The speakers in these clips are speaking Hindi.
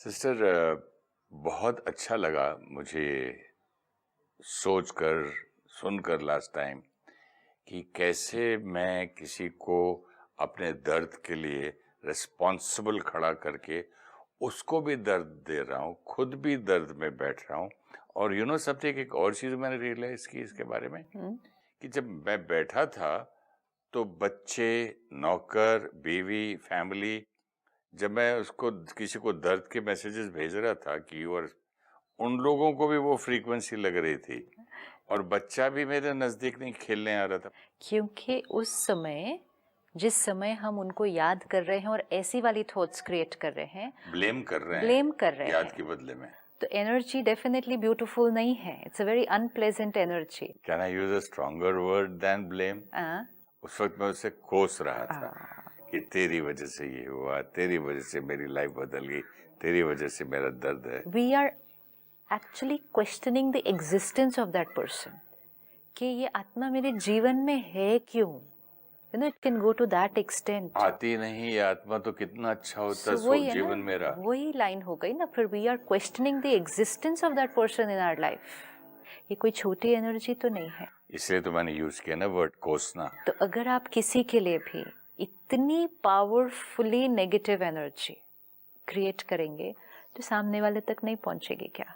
सिस्टर, बहुत अच्छा लगा मुझे सोचकर सुनकर लास्ट टाइम कि कैसे मैं किसी को अपने दर्द के लिए रिस्पॉन्सिबल खड़ा करके उसको भी दर्द दे रहा हूँ, खुद भी दर्द में बैठ रहा हूँ। और यू नो समथिंग, एक और चीज़ मैंने रियलाइज की इसके बारे में कि जब मैं बैठा था तो बच्चे, नौकर, बीवी, फैमिली, जब मैं उसको किसी को दर्द के मैसेजेस भेज रहा था कि और उन लोगों को भी वो फ्रीक्वेंसी लग रही थी और बच्चा भी मेरे नजदीक नहीं खेलने आ रहा था। क्योंकि उस समय जिस समय हम उनको याद कर रहे हैं और ऐसी वाली थॉट्स क्रिएट कर रहे हैं, ब्लेम कर रहे ब्लेम हैं कर रहे याद हैं, के बदले में। तो एनर्जी डेफिनेटली ब्यूटीफुल नहीं है। It's a very unpleasant energy. Can I use a stronger word than blame? उस वक्त मैं उसे कोस रहा था कि तेरी वजह से ये हुआ, तेरी वजह से मेरी लाइफ बदल गई, तेरी वजह से मेरा दर्द है। We are actually questioning the existence of that person कि ये आत्मा मेरे जीवन में है क्यों। You know, it can go to that extent. आती नहीं ये आत्मा तो कितना अच्छा होता वही है जीवन ना, मेरा। वही लाइन हो गई ना। फिर we are questioning the existence of that person in our life. ये कोई छोटी एनर्जी तो नहीं है। इसलिए तो मैंने यूज किया ना वर्ड कोसना। तो अगर आप किसी के लिए भी इतनी पावरफुली नेगेटिव एनर्जी क्रिएट करेंगे तो सामने वाले तक नहीं पहुंचेगी क्या?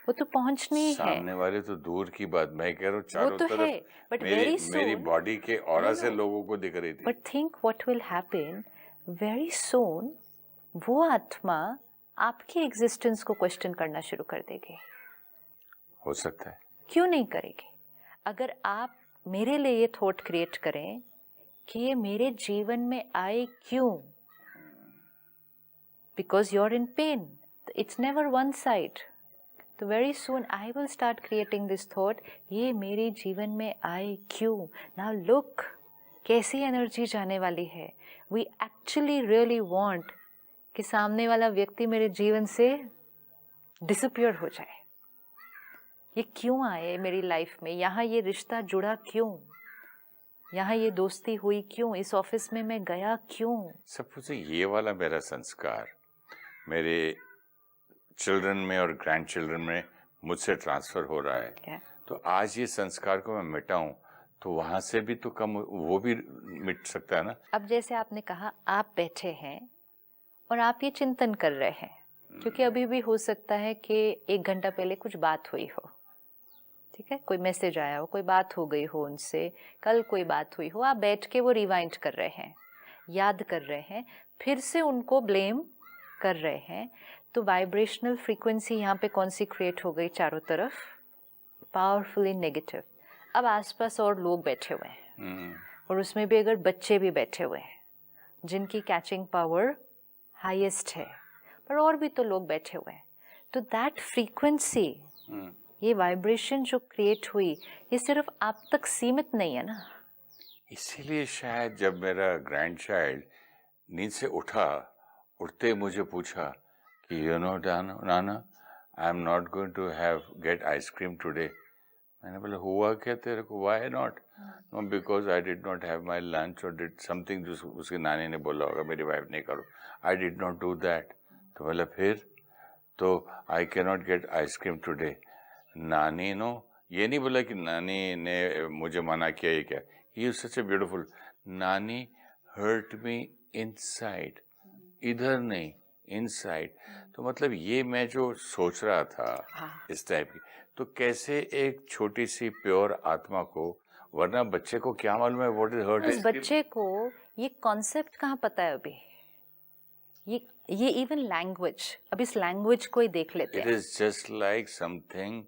वो तो पहुंचनी है। सामने वाले तो दूर की बात, मैं कह रहा हूँ चारों तो तरफ है, but मेरी very मेरी soon- बॉडी के ऑरा No, से no. लोगों को दिख रही थी। But think what will happen very soon. वो आत्मा आपकी एग्जिस्टेंस को क्वेश्चन करना शुरू कर देगी। हो सकता है। क्यों नहीं करेगी? अगर आप मेरे लिए ये थॉट क्रिएट करें कि ये मेरे जीवन में आए क्यों, because you are in pain, it's never one side. तो very soon I will start creating this thought, ये मेरे जीवन में आए क्यों। नाउ लुक, कैसी एनर्जी जाने वाली है। वी एक्चुअली रियली वांट कि सामने वाला व्यक्ति मेरे जीवन से डिसअपियर हो जाए। ये क्यों आए मेरी लाइफ में, यहाँ ये रिश्ता जुड़ा क्यों, यहाँ ये दोस्ती हुई क्यों, इस ऑफिस में मैं गया क्यों। सब कुछ ये वाला मेरा संस्कार मेरे चिल्ड्रन में और ग्रैंड चिल्ड्रन में मुझसे ट्रांसफर हो रहा है। क्या? तो आज ये संस्कार को मैं मिटाऊं तो वहां से भी तो कम वो भी मिट सकता है ना। अब जैसे आपने कहा, आप बैठे हैं और आप ये चिंतन कर रहे हैं, क्योंकि अभी भी हो सकता है कि 1 घंटा पहले कुछ बात हुई हो, ठीक है, कोई मैसेज आया हो, कोई बात हो गई हो उनसे, कल कोई बात हुई हो, आप बैठ के वो रिवाइंड कर रहे हैं, याद कर रहे हैं, फिर से उनको ब्लेम कर रहे हैं। तो वाइब्रेशनल फ्रीक्वेंसी यहाँ पे कौन सी क्रिएट हो गई? चारों तरफ पावरफुली नेगेटिव। अब आसपास और लोग बैठे हुए हैं और उसमें भी अगर बच्चे भी बैठे हुए हैं जिनकी कैचिंग पावर हाईएस्ट है, पर और भी तो लोग बैठे हुए हैं। तो दैट फ्रीक्वेंसी, ये वाइब्रेशन जो क्रिएट हुई, ये सिर्फ आप तक सीमित नहीं है ना। इसीलिए शायद जब मेरा ग्रैंड चाइल्ड नींद से उठा, उठते मुझे पूछा कि यू नो नाना, I am not going to have get ice cream today. मैंने बोला हुआ क्या तेरे को, why not? No, because I did not have my lunch और डिड समथिंग जो उसकी नानी ने बोला होगा मेरी वाइफ ने करो, आई डिड नॉट डू दैट। तो बोला फिर तो I can not gate ice cream today. नानी नो, ये नहीं बोला कि नानी ने मुझे मना किया, ये क्या, he is such a beautiful, नानी हर्ट मी इनसाइड, इधर नहीं इनसाइड। तो मतलब ये मैं जो सोच रहा था इस टाइप की, तो कैसे एक छोटी सी प्योर आत्मा को, वरना बच्चे को क्या मालूम है व्हाट इज हर्ट। उस बच्चे को ये कॉन्सेप्ट कहाँ पता है अभी? ये इवन लैंग्वेज, अब इस लैंग्वेज को ही देख लेते हैं। It is just like something,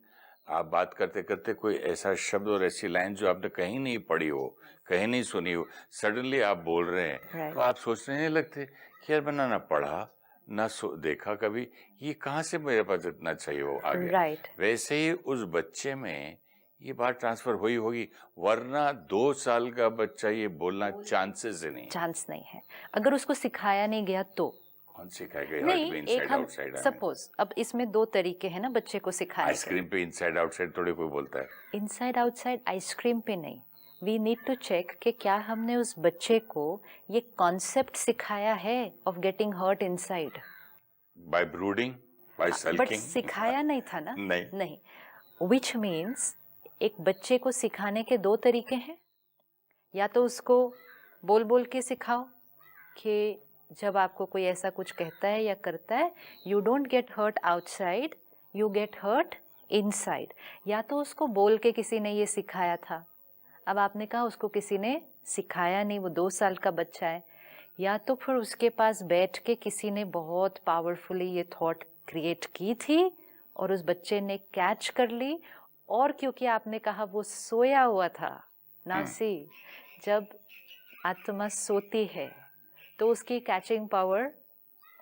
आप बात करते करते कोई ऐसा शब्द और ऐसी लाइन जो आपने कहीं नहीं पढ़ी हो, कहीं नहीं सुनी हो, सडनली आप बोल रहे हैं। Right. तो आप सोचने नहीं लगते कि यार मैंने ना पढ़ा ना देखा कभी, ये कहाँ से मेरे पास इतना चाहिए वो आ गया। Right. वैसे ही उस बच्चे में ये बात ट्रांसफर हुई होगी, वरना 2 साल का बच्चा ये बोलना चांसेस ही नहीं। चांस नहीं है। अगर उसको सिखाया नहीं गया तो कौन सिखाएगा? नहीं। इनसाइड एक हम आउटसाइड। सपोज, अब इसमें 2 तरीके हैं ना बच्चे को सिखाने के। आइसक्रीम पे इनसाइड आउटसाइड थोड़ी कोई बोलता है। इनसाइड आउटसाइड आइसक्रीम पे नहीं। वी नीड टू चेक कि क्या हमने उस बच्चे को ये कॉन्सेप्ट सिखाया है of getting hurt inside. By brooding, by but sulking. सिखाया नहीं था ना। नहीं। विच मीन्स एक बच्चे को सिखाने के दो तरीके हैं, या तो उसको बोल बोल के सिखाओ कि जब आपको कोई ऐसा कुछ कहता है या करता है, you don't get hurt outside, you get hurt inside. या तो उसको बोल के किसी ने ये सिखाया था, अब आपने कहा उसको किसी ने सिखाया नहीं, वो 2 साल का बच्चा है, या तो फिर उसके पास बैठ के किसी ने बहुत पावरफुली ये थॉट क्रिएट की थी और उस बच्चे ने कैच कर ली, और क्योंकि आपने कहा वो सोया हुआ था। नाउ सी, जब आत्मा सोती है तो उसकी कैचिंग पावर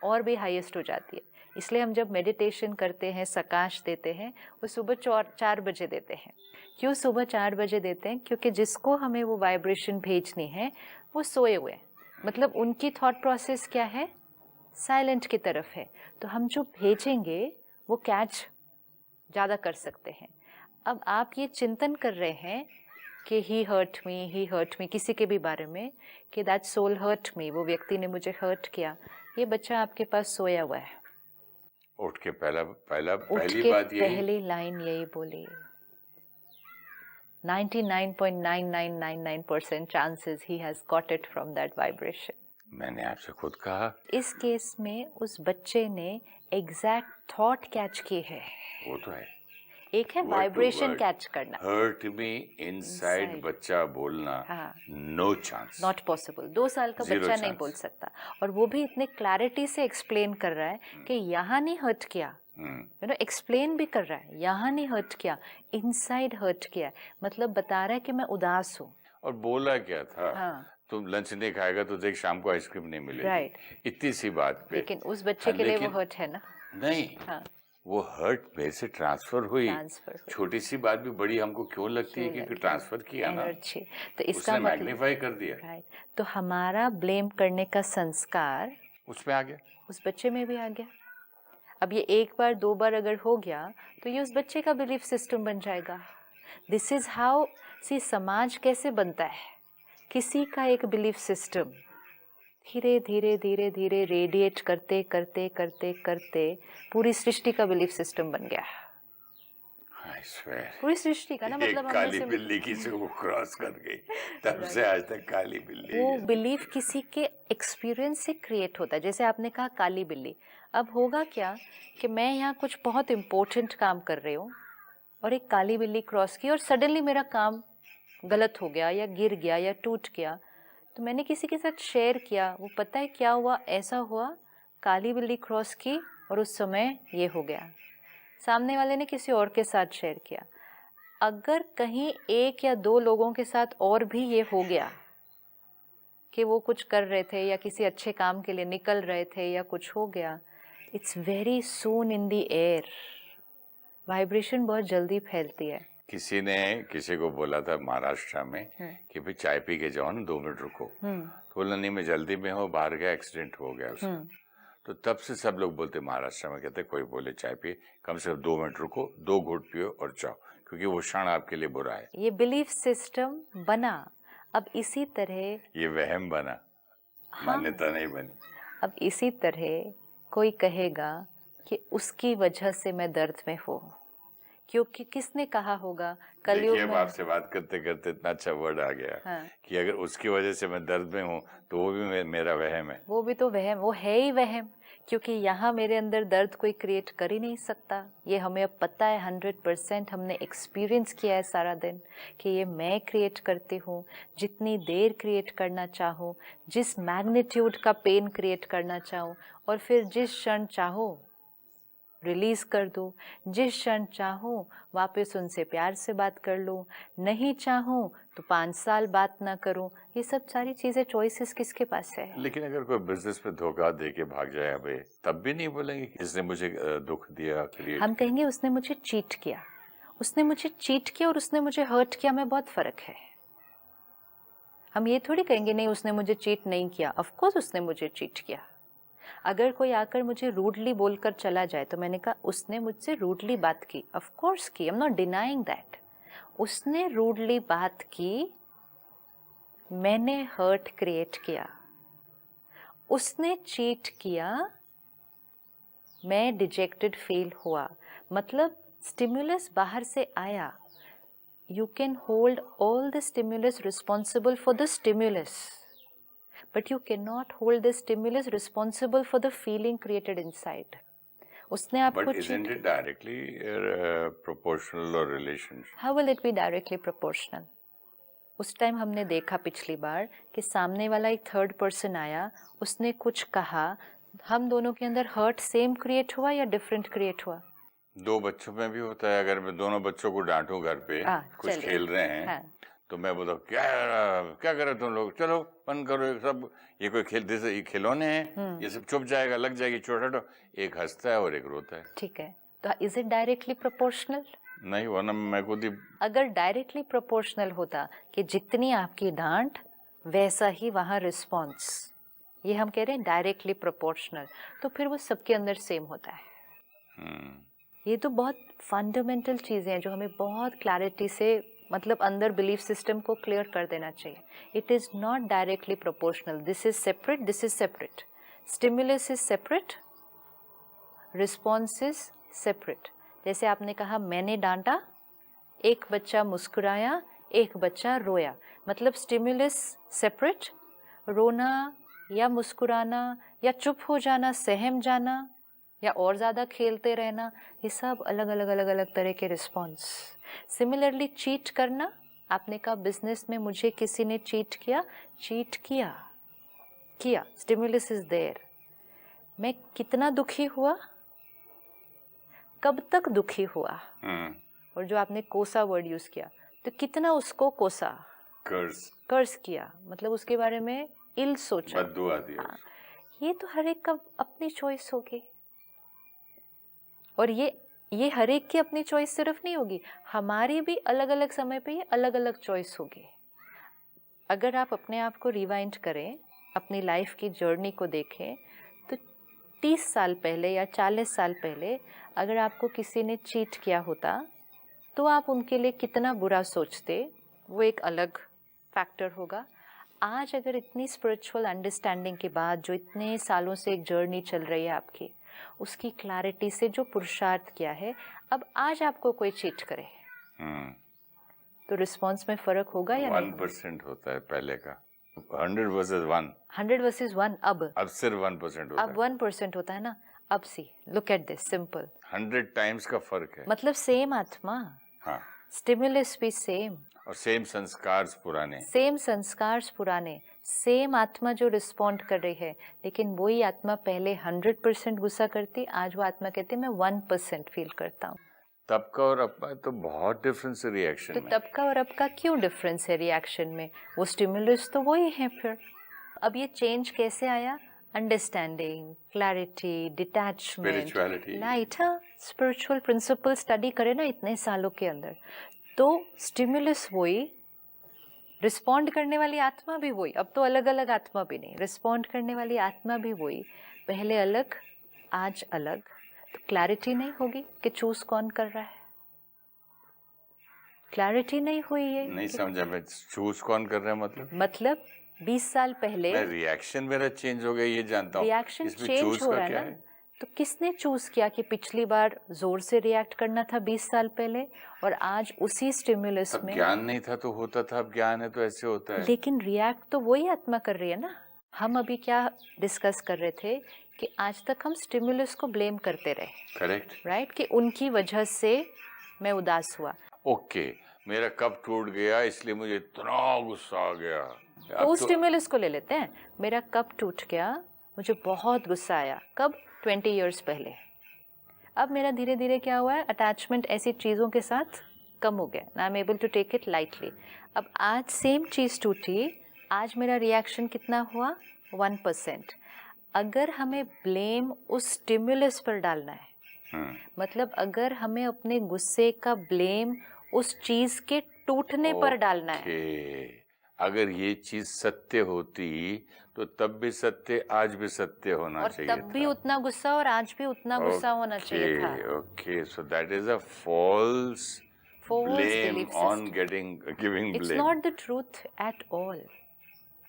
और भी हाईएस्ट हो जाती है। इसलिए हम जब मेडिटेशन करते हैं, सकाश देते हैं, वो सुबह 4 बजे देते हैं। क्यों सुबह 4 बजे देते हैं? क्योंकि जिसको हमें वो वाइब्रेशन भेजनी है वो सोए हुए हैं, मतलब उनकी थॉट प्रोसेस क्या है, साइलेंट की तरफ है। तो हम जो भेजेंगे वो कैच ज़्यादा कर सकते हैं। अब आप ये चिंतन कर रहे हैं कि ही हर्ट मी, किसी के भी बारे में, कि दैट सोल हर्ट मी, वो व्यक्ति ने मुझे हर्ट किया। ये बच्चा आपके पास सोया हुआ है, उठ के पहली के बात यही, पहली लाइन यही बोली, 99.9999% chances he has got it from that vibration. मैंने आपसे खुद कहा, इस केस में उस बच्चे ने एग्जैक्ट थॉट कैच की है। वो तो है, एक है वाइब्रेशन कैच करना, हर्ट मी इनसाइड बच्चा बोलना, हाँ, नो चांस, नॉट पॉसिबल। 2 साल का Zero बच्चा नहीं chance. बोल सकता, और वो भी इतने क्लैरिटी से एक्सप्लेन कर रहा है कि यहाँ नहीं हर्ट किया, एक्सप्लेन भी कर रहा है, यहाँ नहीं हर्ट किया, इनसाइड हर्ट किया, मतलब बता रहा है कि मैं उदास हूँ। और बोला क्या था, हाँ, तुम लंच नहीं खाएगा तो देख शाम को आइसक्रीम नहीं मिलेगी, राइट। इतनी सी बात पे। लेकिन उस बच्चे के लिए वो हर्ट है ना। नहीं, हाँ, वो हर्ट मेरे से ट्रांसफर हुई। छोटी सी बात भी बड़ी हमको क्यों लगती है, क्योंकि ट्रांसफर किया ना, एनर्जी। तो इसका उसने मतलब मैग्नीफाई कर दिया, राइट, तो हमारा ब्लेम करने का संस्कार उसमें आ गया, उस बच्चे में भी आ गया। अब ये 1 बार 2 बार अगर हो गया तो ये उस बच्चे का बिलीफ सिस्टम बन जाएगा। दिस इज हाउ, सी समाज कैसे बनता है, किसी का एक बिलीफ सिस्टम धीरे धीरे धीरे धीरे रेडिएट करते करते करते करते पूरी सृष्टि का बिलीफ सिस्टम बन गया। I swear, पूरी सृष्टि का ना, मतलब काली बिल्ली किसी को क्रॉस कर गई, तब से आज तक काली बिल्ली। वो बिलीफ किसी के एक्सपीरियंस से क्रिएट होता है। जैसे आपने कहा काली बिल्ली, अब होगा क्या कि मैं यहाँ कुछ बहुत इम्पोर्टेंट काम कर रही हूँ और एक काली बिल्ली क्रॉस की और सडनली मेरा काम गलत हो गया या गिर गया या टूट गया, तो मैंने किसी के साथ शेयर किया, वो पता है क्या हुआ, ऐसा हुआ, काली बिल्ली क्रॉस की और उस समय ये हो गया। सामने वाले ने किसी और के साथ शेयर किया, अगर कहीं 1 या 2 लोगों के साथ और भी ये हो गया कि वो कुछ कर रहे थे या किसी अच्छे काम के लिए निकल रहे थे या कुछ हो गया, it's very soon in the air, vibration बहुत जल्दी फैलती है। किसी ने किसी को बोला था महाराष्ट्र में कि भाई चाय पी के जाओ ना, 2 मिनट रुको, तो बोला नहीं मैं जल्दी में हूँ, बाहर गया, एक्सीडेंट हो गया उसका। तो तब से सब लोग बोलते महाराष्ट्र में, कहते कोई बोले चाय पिए, कम से कम 2 मिनट रुको, 2 घूंट पियो और जाओ, क्योंकि वो क्षण आपके लिए बुरा है। ये बिलीफ सिस्टम बना। अब इसी तरह ये वहम बना, मान्यता नहीं बनी। अब इसी तरह कोई कहेगा कि उसकी वजह से मैं दर्द में हूँ, क्योंकि किसने कहा होगा कलयुग में। आपसे बात करते करते इतना अच्छा वर्ड आ गया कि अगर उसकी वजह से मैं दर्द में हूँ तो वो भी मेरा वहम है। वो भी तो वहम, वो है ही वहम, क्योंकि यहाँ मेरे अंदर दर्द कोई क्रिएट कर ही नहीं सकता। ये हमें अब पता है, 100% हमने एक्सपीरियंस किया है सारा दिन कि ये मैं क्रिएट करती हूँ। जितनी देर क्रिएट करना चाहूँ, जिस मैग्नीट्यूड का पेन क्रिएट करना चाहूँ, और फिर जिस क्षण चाहो रिलीज कर दूँ, जिस क्षण चाहूँ वापस उनसे प्यार से बात कर लूँ, नहीं चाहूँ तो 5 साल बात ना करूँ। ये सब सारी चीज़ें, चॉइसेस किसके पास है। लेकिन अगर कोई बिजनेस में धोखा दे के भाग जाए हमें, तब भी नहीं बोलेंगे कि इसने मुझे दुख दिया, क्रिएट हम कहेंगे उसने मुझे चीट किया, उसने मुझे चीट किया और उसने मुझे हर्ट किया में बहुत फ़र्क है। हम ये थोड़ी कहेंगे नहीं उसने मुझे चीट नहीं किया, ऑफ कोर्स उसने मुझे चीट किया। अगर कोई आकर मुझे रूडली बोलकर चला जाए तो मैंने कहा उसने मुझसे रूडली बात की, ऑफ कोर्स की, आई एम नॉट डिनाइंग दैट। उसने रूडली बात की, मैंने हर्ट क्रिएट किया। उसने चीट किया, मैं डिजेक्टेड फील हुआ, मतलब स्टिमुलस बाहर से आया. You can hold all the stimulus responsible for the stimulus, but you cannot hold the stimulus responsible for the feeling created inside. उसने आपको But isn't it directly proportional or relationship? How will it be directly proportional? उस टाइम हमने देखा पिछली बार कि सामने वाला एक थर्ड पर्सन आया, उसने कुछ कहा, हम दोनों के अंदर हर्ट सेम क्रिएट हुआ या डिफरेंट क्रिएट हुआ? दो बच्चों में भी होता है. अगर मैं दोनों बच्चों को डांटूं घर पे, कुछ चलिए. खेल रहे हैं, हाँ. तो मैं बोलता हूँ क्या क्या कर रहे तुम लोग, चलो बंद करो ये सब, ये कोई खेलते से ये खिलौने हैं, ये सब चुप जाएगा, लग जाएगी चोट. एक हंसता है और एक रोता है. ठीक है, तो इज इट डायरेक्टली प्रोपोर्शनल? नहीं, वरना मैं खुद ही. अगर डायरेक्टली प्रोपोर्शनल होता कि जितनी आपकी डांट वैसा ही वहाँ रिस्पॉन्स, ये हम कह रहे हैं डायरेक्टली प्रोपोर्शनल, तो फिर वो सबके अंदर सेम होता है. ये तो बहुत फंडामेंटल चीज़ें हैं जो हमें बहुत क्लैरिटी से, मतलब अंदर बिलीफ सिस्टम को क्लियर कर देना चाहिए. It is not directly proportional. This is separate, this is separate. Stimulus is separate, response is separate. जैसे आपने कहा मैंने डांटा, एक बच्चा मुस्कुराया, एक बच्चा रोया, मतलब स्टिमुलस सेपरेट, रोना या मुस्कुराना या चुप हो जाना, सहम जाना या और ज़्यादा खेलते रहना, ये सब अलग अलग अलग अलग तरह के रिस्पॉन्स. सिमिलरली चीट करना, आपने कहा बिजनेस में मुझे किसी ने चीट किया, चीट किया, स्टिमुलस इज देयर. मैं कितना दुखी हुआ, कब तक दुखी हुआ, और जो आपने कोसा वर्ड यूज किया, तो कितना उसको कोसा, कर्स किया, मतलब उसके बारे में इल सोचा, बद्दुआ दिया. हाँ, ये तो हर एक का अपनी चॉइस होगी. और ये हर एक की अपनी चॉइस सिर्फ नहीं होगी, हमारी भी अलग अलग समय पे ये अलग अलग चॉइस होगी. अगर आप अपने आप को रिवाइंड करें, अपनी लाइफ की जर्नी को देखें, तो 30 साल पहले या 40 साल पहले अगर आपको किसी ने चीट किया होता तो आप उनके लिए कितना बुरा सोचते, वो एक अलग फैक्टर होगा. आज अगर इतनी स्पिरिचुअल अंडरस्टैंडिंग के बाद, जो इतने सालों से एक जर्नी चल रही है आपकी, उसकी क्लैरिटी से जो पुरुषार्थ किया है, अब आज आपको कोई चीट करे तो रिस्पॉन्स में फर्क होगा या नहीं? 1% होता है पहले का, 100 वर्सेस 1. 100 वर्सेस 1. अब सिर्फ 1% होता है. अब 1% होता है ना. अब see, look at this, simple. 100 times का फर्क है. मतलब सेम आत्मा, हाँ, स्टिमुलस भी सेम, और सेम संस्कार पुराने, सेम आत्मा जो रिस्पॉन्ड कर रही है. लेकिन वही आत्मा पहले 100% गुस्सा करती, आज वो आत्मा कहती मैं 1% फील करता हूँ. तब का और अब का तो बहुत डिफरेंस है रिएक्शन तो में. तब का और अब का क्यों डिफरेंस है रिएक्शन में? वो स्टिमुलस तो वही है. फिर अब ये चेंज कैसे आया? Understanding, clarity, detachment, spirituality, light. हाँ, स्पिरिचुअल प्रिंसिपल स्टडी करे ना इतने सालों के अंदर, तो स्टिमुलस वही, रिस्पॉन्ड करने वाली आत्मा भी वही. अब तो अलग अलग आत्मा भी नहीं, रिस्पॉन्ड करने वाली आत्मा भी वही, पहले अलग आज अलग. तो क्लैरिटी नहीं होगी कि चूज कौन कर रहा है. क्लैरिटी नहीं हुई है. नहीं समझा मैं, चूज कौन कर रहा है मतलब 20 साल पहले रिएक्शन मेरा चेंज हो गया, ये जानता हूँ. रिएक्शन चेंज हो रहा है ना. तो किसने चूज किया कि पिछली बार जोर से रिएक्ट करना था 20 साल पहले, और आज उसी स्टिमुलस में ज्ञान नहीं था तो होता था, अब ज्ञान है तो ऐसे होता है. लेकिन रिएक्ट तो वही आत्मा कर रही है ना. हम अभी क्या डिस्कस कर रहे थे कि आज तक हम स्टिमुलस को ब्लेम करते रहे. करेक्ट, राइट, कि उनकी वजह से मैं उदास हुआ. ओके, मेरा कप टूट गया इसलिए मुझे इतना गुस्सा आ गया. तो उस स्टिमुलस को ले लेते हैं. मेरा कप टूट गया, मुझे बहुत गुस्सा आया. कब? 20 इयर्स पहले. अब मेरा धीरे धीरे क्या हुआ है, अटैचमेंट ऐसी चीज़ों के साथ कम हो गया. I am able to take it lightly. अब आज सेम चीज़ टूटी, आज मेरा रिएक्शन कितना हुआ? 1%. अगर हमें ब्लेम उस स्टिमुलस पर डालना है, मतलब अगर हमें अपने गुस्से का ब्लेम उस चीज़ के टूटने पर डालना है, अगर ये चीज सत्य होती तो तब भी सत्य, आज भी सत्य होना चाहिए और तब भी उतना गुस्सा और आज भी उतना गुस्सा होना चाहिए था. Okay, so that is a false blame belief on system. giving It's blame. not the truth at all.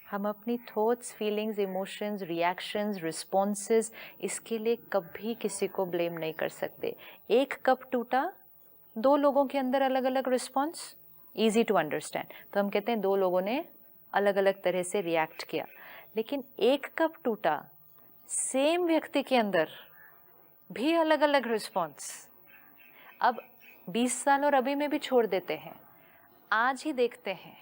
हम अपनी thoughts, feelings, emotions, reactions, responses, इसके लिए कभी किसी को ब्लेम नहीं कर सकते। एक कप टूटा, 2 लोगों के अंदर अलग अलग रिस्पॉन्स, ईजी टू अंडरस्टैंड, तो हम कहते हैं 2 लोगों ने अलग अलग तरह से रिएक्ट किया। लेकिन एक कप टूटा, सेम व्यक्ति के अंदर भी अलग अलग रिस्पॉन्स। अब 20 साल और अभी में भी छोड़ देते हैं, आज ही देखते हैं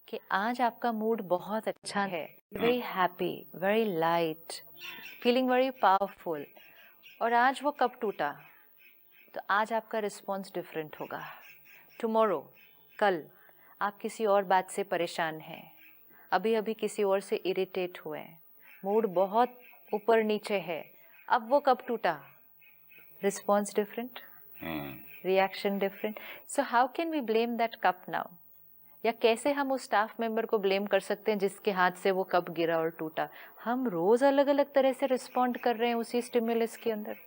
कि आज आपका मूड बहुत अच्छा है, very happy, very light, feeling very powerful, और आज वो कब टूटा, तो आज आपका रिस्पॉन्स डिफरेंट होगा। टुमारो, कल आप किसी और बात से परेशान हैं, अभी अभी किसी और से इरिटेट हुए हैं, मूड बहुत ऊपर नीचे है, अब वो कब टूटा, response different, reaction different. So how can we blame that cup now? या कैसे हम उस स्टाफ मेंबर को ब्लेम कर सकते हैं जिसके हाथ से वो कप गिरा और टूटा? हम रोज अलग अलग तरह से रिस्पॉन्ड कर रहे हैं उसी स्टिमुलस के अंदर।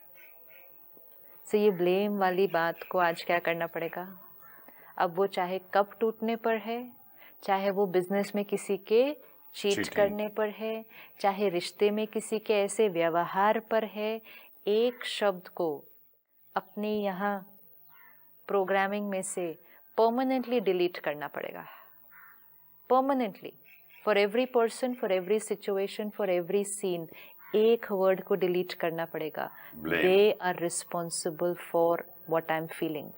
सो ये ब्लेम वाली बात को आज क्या करना पड़ेगा? अब वो चाहे कप टूटने पर है, चाहे वो बिजनेस में किसी के चीट करने पर है, चाहे रिश्ते में किसी के ऐसे व्यवहार पर है, एक शब्द को अपनी यहाँ प्रोग्रामिंग में से परमानेंटली डिलीट करना पड़ेगा। Permanently, for every person, for every situation, for every scene, एक वर्ड को डिलीट करना पड़ेगा। They are responsible for what I am feeling,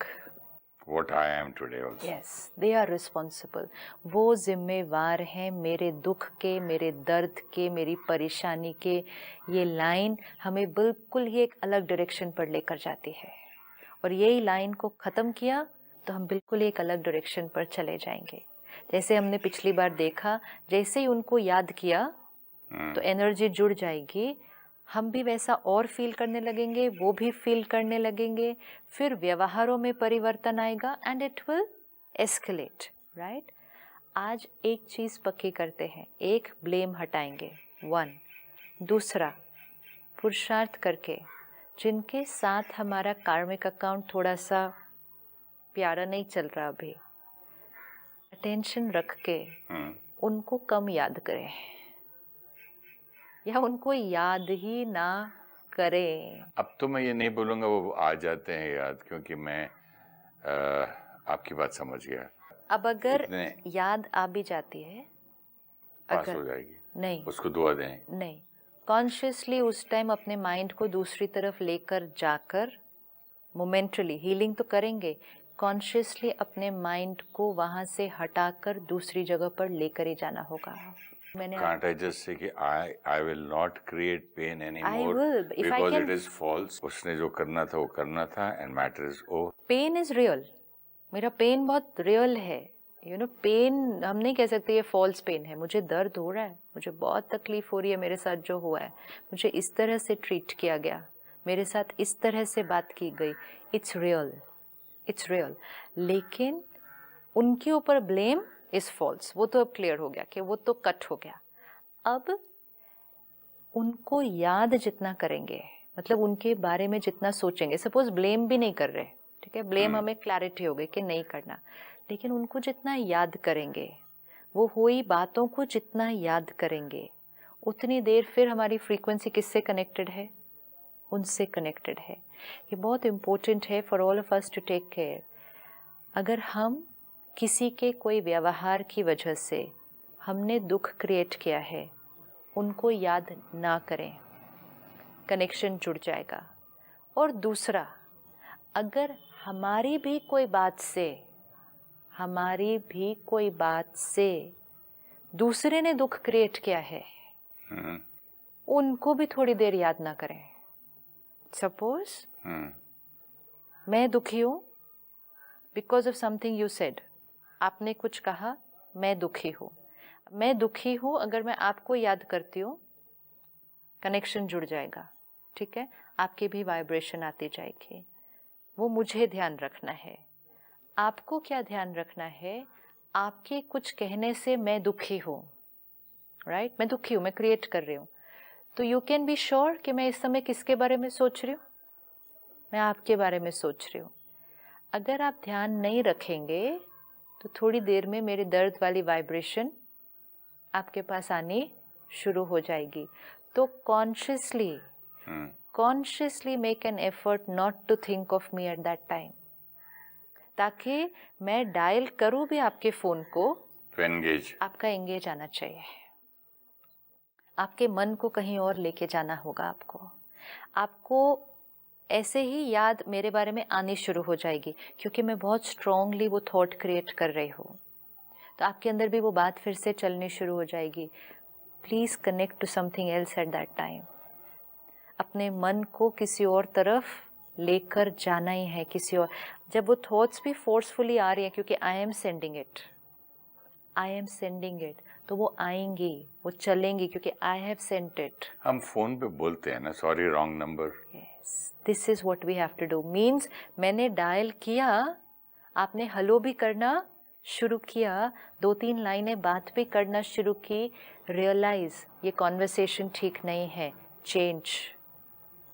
what I am today also. Yes, they are responsible. वो जिम्मेवार हैं मेरे दुख के, मेरे दर्द के, मेरी परेशानी के। ये लाइन हमें बिल्कुल ही एक अलग डायरेक्शन पर लेकर जाती है, और यही लाइन को ख़त्म किया तो हम बिल्कुल एक अलग डायरेक्शन पर चले जाएंगे। जैसे हमने पिछली बार देखा, जैसे ही उनको याद किया तो एनर्जी जुड़ जाएगी, हम भी वैसा और फील करने लगेंगे, वो भी फील करने लगेंगे, फिर व्यवहारों में परिवर्तन आएगा and it will escalate, right? आज एक चीज़ पक्की करते हैं, एक ब्लेम हटाएंगे, 1। दूसरा, पुरुषार्थ करके जिनके साथ हमारा कार्मिक अकाउंट थोड़ा सा प्यारा नहीं चल रहा अभी, अटेंशन रख के उनको कम याद करें या उनको याद ही ना करें। अब तो मैं ये नहीं बोलूँगा वो आ जाते हैं याद, क्योंकि मैं आपकी बात समझ गया। अब अगर याद आ भी जाती है, पास हो जाएगी, नहीं, उसको दुआ दें, नहीं, कॉन्शियसली उस टाइम अपने माइंड को दूसरी तरफ लेकर जाकर मोमेंटली हीलिंग तो करेंगे, कॉन्शियसली अपने माइंड को वहाँ से हटाकर दूसरी जगह पर लेकर ही जाना होगा। Can't I just say कि I will not create pain anymore? I will, if I because can... it is false. उसने जो करना था वो करना था and matter is over. Pain is real. मेरा पेन बहुत रियल है, यू नो। पेन हम नहीं कह सकते ये फॉल्स पेन है। मुझे दर्द हो रहा है, मुझे बहुत तकलीफ हो रही है, मेरे साथ जो हुआ है, मुझे इस तरह से ट्रीट किया गया, मेरे साथ इस तरह से बात की गई, इट्स रियल, इट्स रियल। लेकिन उनके ऊपर ब्लेम इज फॉल्स, वो तो अब क्लियर हो गया कि वो तो कट हो गया। अब उनको याद जितना करेंगे, मतलब उनके बारे में जितना सोचेंगे, सपोज ब्लेम भी नहीं कर रहे, ठीक है, ब्लेम हमें क्लैरिटी हो गई कि नहीं करना, लेकिन उनको जितना याद करेंगे, वो हुई बातों को जितना याद करेंगे, उतनी देर फिर हमारी फ्रीक्वेंसी किससे कनेक्टेड है? उनसे कनेक्टेड है। ये बहुत इम्पोर्टेंट है for all of us to take care. अगर हम किसी के कोई व्यवहार की वजह से हमने दुख क्रिएट किया है, उनको याद ना करें, कनेक्शन जुड़ जाएगा। और दूसरा, अगर हमारी भी कोई बात से दूसरे ने दुख क्रिएट किया है, उनको भी थोड़ी देर याद ना करें। सपोज मैं दुखी हूं because of something you said, आपने कुछ कहा, मैं दुखी हूं, अगर मैं आपको याद करती हूँ, कनेक्शन जुड़ जाएगा, ठीक है, आपकी भी वाइब्रेशन आती जाएगी। वो मुझे ध्यान रखना है। आपको क्या ध्यान रखना है? आपके कुछ कहने से मैं दुखी हूँ, राइट, मैं दुखी हूँ, मैं क्रिएट कर रही हूँ, तो यू कैन बी श्योर कि मैं इस समय किसके बारे में सोच रही हूँ? मैं आपके बारे में सोच रही हूँ। अगर आप ध्यान नहीं रखेंगे तो थोड़ी देर में मेरे दर्द वाली वाइब्रेशन आपके पास आनी शुरू हो जाएगी। तो consciously make an effort not to think of me at that time, ताकि मैं डायल करूं भी आपके फ़ोन को, to engage. आपका एंगेज आना चाहिए। आपके मन को कहीं और लेके जाना होगा। आपको ऐसे ही याद मेरे बारे में आनी शुरू हो जाएगी, क्योंकि मैं बहुत स्ट्रांगली वो थॉट क्रिएट कर रही हूँ। तो आपके अंदर भी वो बात फिर से चलनी शुरू हो जाएगी। Please connect to something else at that time. अपने मन को किसी और तरफ लेकर जाना ही है, किसी और। जब वो थॉट्स भी फोर्सफुली आ रही हैं, क्योंकि आई एम सेंडिंग इट, तो वो आएंगी, वो चलेंगी, क्योंकि आई हैव सेंट इट। हम फोन पे बोलते हैं ना, sorry wrong number. Yes, this is what we have to do. Means मैंने डायल किया, आपने हेलो भी करना शुरू किया, 2-3 लाइनें बात भी करना शुरू की, रियलाइज ये कॉन्वर्सेशन ठीक नहीं है, चेंज।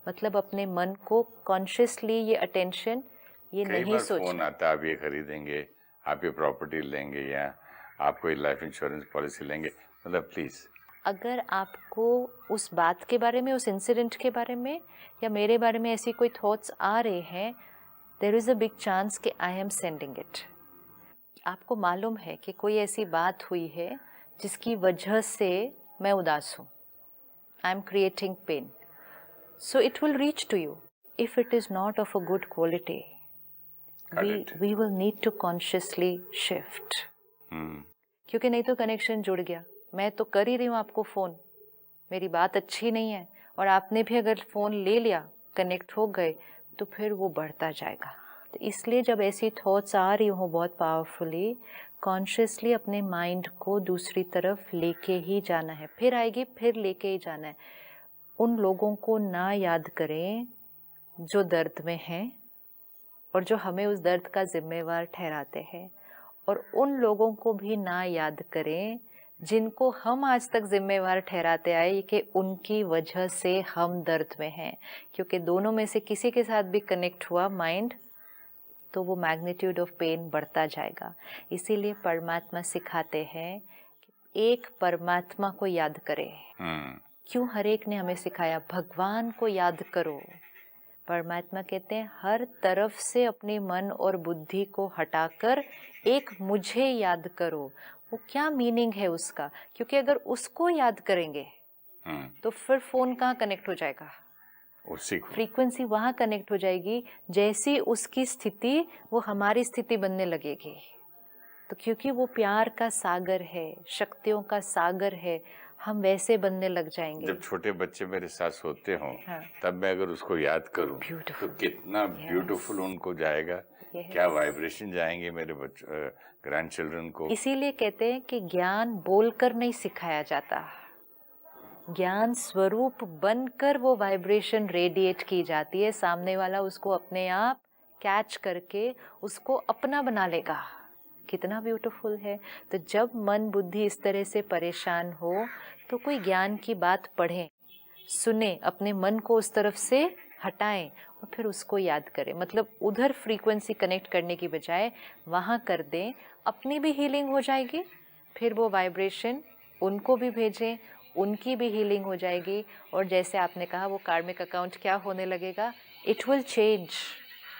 मतलब अपने मन को कॉन्शियसली ये अटेंशन, ये कई नहीं बार सोच। फोन आता है, आप ये खरीदेंगे, आप ये प्रॉपर्टी लेंगे, या आप कोई लाइफ इंश्योरेंस पॉलिसी लेंगे, मतलब प्लीज। अगर आपको उस बात के बारे में, उस इंसिडेंट के बारे में या मेरे बारे में ऐसी कोई थॉट्स आ रहे हैं, there is a big chance कि आई एम सेंडिंग इट। आपको मालूम है कि कोई ऐसी बात हुई है जिसकी वजह से मैं उदास हूँ, I am creating pain, so it will reach to you. If it is not of a good quality, we will need to consciously shift। क्योंकि नहीं तो कनेक्शन जुड़ गया। मैं तो कर ही रही हूँ आपको फ़ोन, मेरी बात अच्छी नहीं है, और आपने भी अगर फ़ोन ले लिया, कनेक्ट हो गए, तो फिर वो बढ़ता जाएगा। तो इसलिए जब ऐसी थॉट्स आ रही हो बहुत पावरफुली, कॉन्शियसली अपने माइंड को दूसरी तरफ लेके ही जाना है। फिर आएगी, फिर लेके ही जाना है। उन लोगों को ना याद करें जो दर्द में हैं और जो हमें उस दर्द का जिम्मेवार ठहराते हैं, और उन लोगों को भी ना याद करें जिनको हम आज तक जिम्मेवार ठहराते आए कि उनकी वजह से हम दर्द में हैं। क्योंकि दोनों में से किसी के साथ भी कनेक्ट हुआ माइंड, तो वो मैग्नीट्यूड ऑफ पेन बढ़ता जाएगा। इसीलिए परमात्मा सिखाते हैं कि एक परमात्मा को याद करें। क्यों हर एक ने हमें सिखाया भगवान को याद करो। परमात्मा कहते हैं हर तरफ से अपने मन और बुद्धि को हटाकर एक मुझे याद करो। वो क्या मीनिंग है उसका? क्योंकि अगर उसको याद करेंगे तो फिर फोन कहाँ कनेक्ट हो जाएगा, उसी को फ्रीक्वेंसी वहाँ कनेक्ट हो जाएगी। जैसी उसकी स्थिति वो हमारी स्थिति बनने लगेगी। तो क्योंकि वो प्यार का सागर है, शक्तियों का सागर है, हम वैसे बनने लग जाएंगे। जब छोटे बच्चे मेरे साथ सोते हों, हाँ। तब मैं अगर उसको याद करूं तो कितना ब्यूटीफुल उनको जाएगा, क्या वाइब्रेशन जाएंगे मेरे बच्चों, ग्रैंड चिल्ड्रन को। इसीलिए कहते हैं कि ज्ञान बोलकर नहीं सिखाया जाता, ज्ञान स्वरूप बनकर वो वाइब्रेशन रेडिएट की जाती है। सामने वाला उसको अपने आप कैच करके उसको अपना बना लेगा। कितना ब्यूटीफुल है। तो जब मन बुद्धि इस तरह से परेशान हो तो कोई ज्ञान की बात पढ़ें, सुने, अपने मन को उस तरफ से हटाएं और फिर उसको याद करें। मतलब उधर फ्रीक्वेंसी कनेक्ट करने की बजाय वहाँ कर दें, अपनी भी हीलिंग हो जाएगी, फिर वो वाइब्रेशन उनको भी भेजें, उनकी भी हीलिंग हो जाएगी। और जैसे आपने कहा वो कार्मिक अकाउंट क्या होने लगेगा, it will change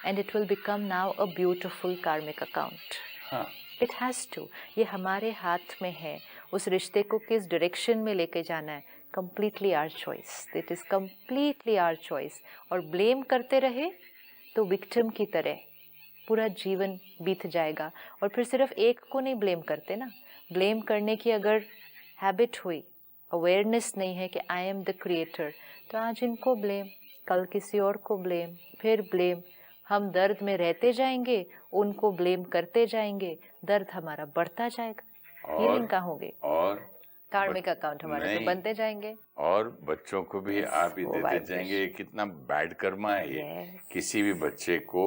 and it will become now a beautiful karmic account. It has to. ये हमारे हाथ में है उस रिश्ते को किस डायरेक्शन में लेके जाना है। Completely our choice, it is completely our choice. और ब्लेम करते रहे तो विक्टिम की तरह पूरा जीवन बीत जाएगा। और फिर सिर्फ एक को नहीं ब्लेम करते ना, ब्लेम करने की अगर हैबिट हुई, अवेयरनेस नहीं है कि आई एम द क्रिएटर, तो आज इनको ब्लेम, कल किसी और को ब्लेम, फिर ब्लेम। हम दर्द में रहते जाएंगे, उनको ब्लेम करते जाएंगे, दर्द हमारा बढ़ता जाएगा। हीलिंग कहाँ होगी? और कार्मिक अकाउंट हमारे तो बनते जाएंगे, और बच्चों को भी आप ही देते जाएंगे। कितना बैड कर्मा है ये। किसी भी बच्चे को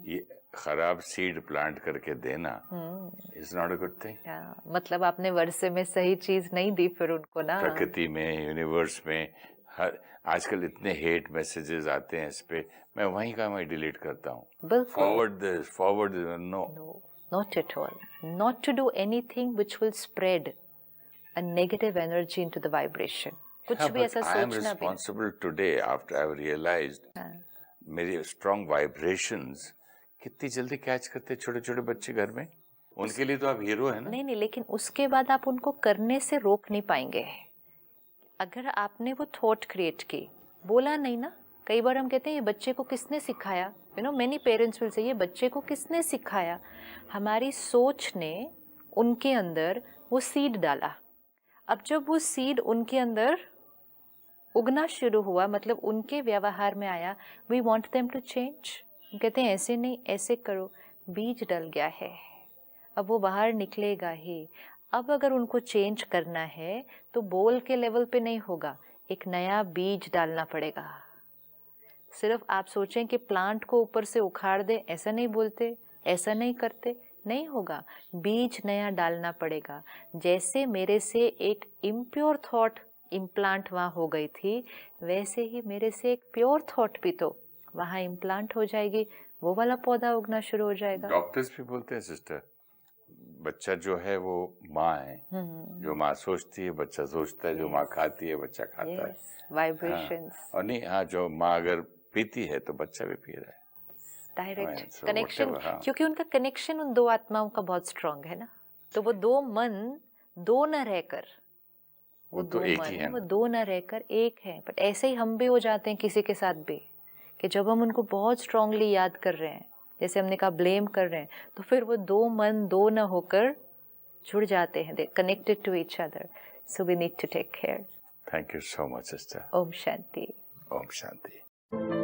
ये खराब सीड प्लांट करके देना is not a good thing. मतलब आपने वर्षे में सही चीज नहीं दी फिर उनको ना। प्रकृति में, यूनिवर्स में, हर आजकल इतने हेट मैसेजेस आते हैं इस पे, मैं वहीं का मैं डिलीट करता हूँ। Forward no, not at all. Not to do anything which will spread a negative energy into the vibration. कुछ हाँ, भी but ऐसा I am सोचना भी नहीं। responsible today after I've realized हाँ, मेरी strong vibrations कितनी जल्दी कैच करते छोटे छोटे बच्चे घर में। उनके लिए तो आप हीरो है ना। नहीं नहीं, लेकिन उसके बाद आप उनको करने से रोक नहीं पाएंगे। अगर आपने वो थॉट क्रिएट की, बोला नहीं ना। कई बार हम कहते हैं ये बच्चे को किसने सिखाया, you know many parents will say ये बच्चे को किसने सिखाया। हमारी सोच ने उनके अंदर वो सीड डाला। अब जब वो सीड उनके अंदर उगना शुरू हुआ, मतलब उनके व्यवहार में आया, we want them to change. कहते हैं ऐसे नहीं, ऐसे करो। बीज डल गया है, अब वो बाहर निकलेगा ही। अब अगर उनको चेंज करना है तो बोल के लेवल पे नहीं होगा, एक नया बीज डालना पड़ेगा। सिर्फ आप सोचें कि प्लांट को ऊपर से उखाड़ दे, ऐसा नहीं बोलते, ऐसा नहीं करते, नहीं होगा। बीज नया डालना पड़ेगा। जैसे मेरे से एक इम्प्योर थॉट इम्प्लांट वहाँ हो गई थी, वैसे ही मेरे से एक प्योर थॉट भी तो वहाँ इम्प्लांट हो जाएगी, वो वाला पौधा उगना शुरू हो जाएगा। डॉक्टर्स भी बोलते हैं सिस्टर, बच्चा जो है वो माँ है। जो माँ सोचती है बच्चा सोचता है, जो माँ खाती है बच्चा खाता है। वाइब्रेशंस और नहीं, हाँ, जो माँ अगर पीती है तो बच्चा भी पी रहा है। डायरेक्ट so कनेक्शन, whatever, हाँ। क्योंकि उनका कनेक्शन उन दो आत्माओं का बहुत स्ट्रांग है ना। तो वो दो मन दो न रहकर, वो तो दो एक मन ही है, है वो ना। दो न रहकर एक है। बट ऐसे ही हम भी हो जाते हैं किसी के साथ भी, कि जब हम उनको बहुत स्ट्रांगली याद कर रहे हैं, जैसे हमने कहा ब्लेम कर रहे हैं, तो फिर वो दो मन दो न होकर जुड़ जाते हैं, they connected to each other. So we need to take care. Thank you so much sister. Om Shanti. Om Shanti.